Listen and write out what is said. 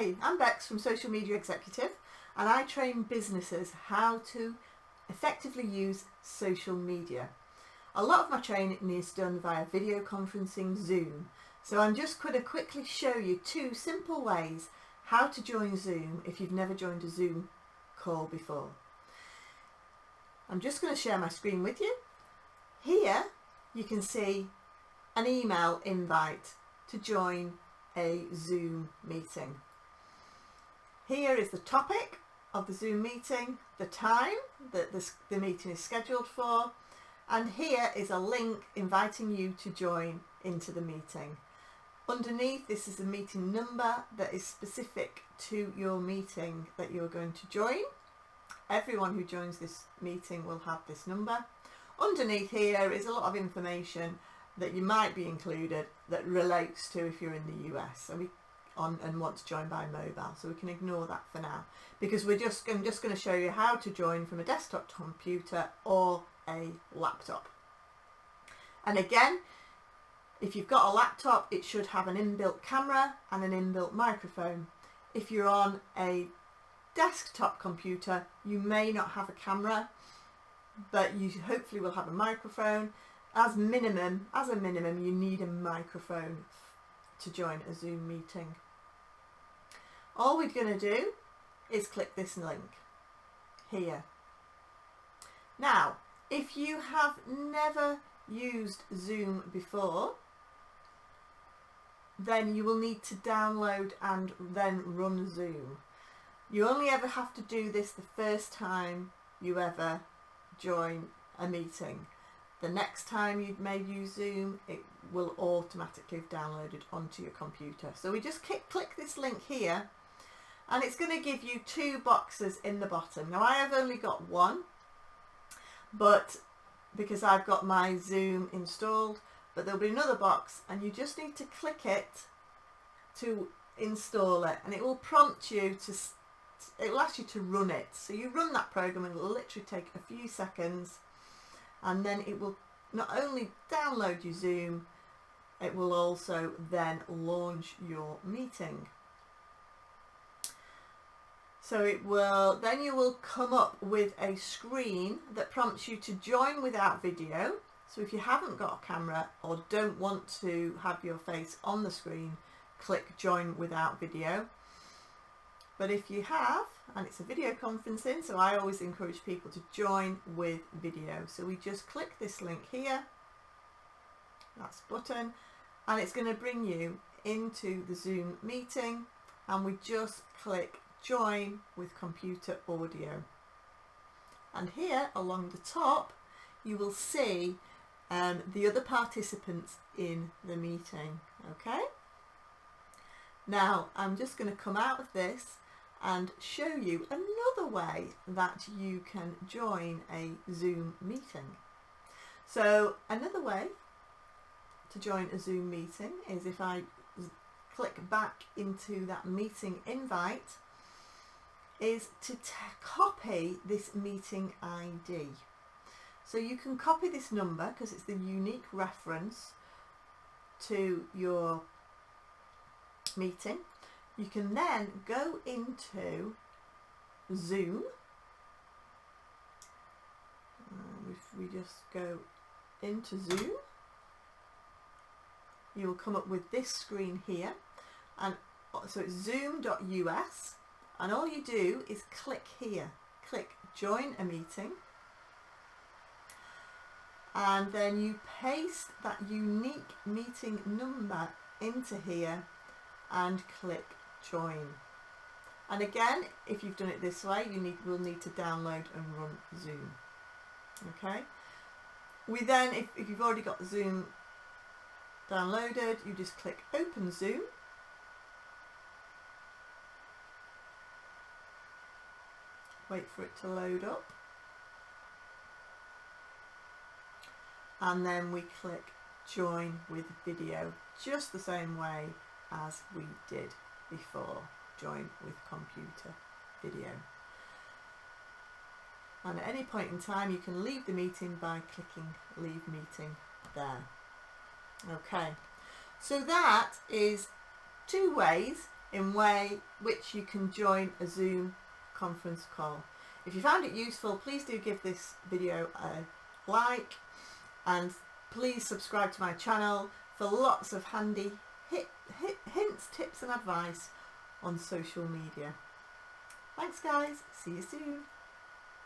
Hi, I'm Bex from Social Media Executive, and I train businesses how to effectively use social media. A lot of my training is done via video conferencing, Zoom. So I'm just going to quickly show you 2 simple ways how to join Zoom if you've never joined a Zoom call before. I'm just going to share my screen with you. Here you can see an email invite to join a Zoom meeting. Here is the topic of the Zoom meeting, the time that the meeting is scheduled for, and here is a link inviting you to join into the meeting. Underneath, this is a meeting number that is specific to your meeting that you're going to join. Everyone who joins this meeting will have this number. Underneath here is a lot of information that you might be included that relates to if you're in the US and want to join by mobile. So we can ignore that for now, because I'm just going to show you how to join from a desktop computer or a laptop. And again, if you've got a laptop, it should have an inbuilt camera and an inbuilt microphone. If you're on a desktop computer, you may not have a camera, but you hopefully will have a microphone. As a minimum, you need a microphone to join a Zoom meeting. All we're going to do is click this link here. Now, if you have never used Zoom before, then you will need to download and then run Zoom. You only ever have to do this the first time you ever join a meeting. The next time you may use Zoom, it will automatically have downloaded onto your computer. So we just click this link here, and it's going to give you 2 boxes in the bottom. Now I have only got one, but because I've got my Zoom installed, but there'll be another box, and you just need to click it to install it, and it will prompt you to, it will ask you to run it. So you run that program, and it will literally take a few seconds, and then it will not only download your Zoom, it will also then launch your meeting. So it will, then you will come up with a screen that prompts you to join without video. So if you haven't got a camera or don't want to have your face on the screen, click join without video. But if you have, and it's a video conferencing, so I always encourage people to join with video. So we just click this link here, that's button, and it's going to bring you into the Zoom meeting, and we just click join with computer audio. And here along the top, you will see the other participants in the meeting. Okay. Now I'm just going to come out of this and show you another way that you can join a Zoom meeting. So another way to join a Zoom meeting is if I click back into that meeting invite, is to copy this meeting ID. So you can copy this number because it's the unique reference to your meeting. You can then go into Zoom. If we just go into Zoom, you will come up with this screen here, and so it's zoom.us, and all you do is click here, click join a meeting, and then you paste that unique meeting number into here and click join. And again, if you've done it this way, you will need to download and run Zoom. Okay. We then, if you've already got Zoom downloaded, you just click open Zoom. Wait for it to load up. And then we click join with video, just the same way as we did before, join with computer video. And at any point in time you can leave the meeting by clicking leave meeting there. Okay, so that is 2 ways in way which you can join a Zoom conference call. If you found it useful, please do give this video a like, and please subscribe to my channel for lots of handy hints, tips and advice on social media. Thanks guys, see you soon.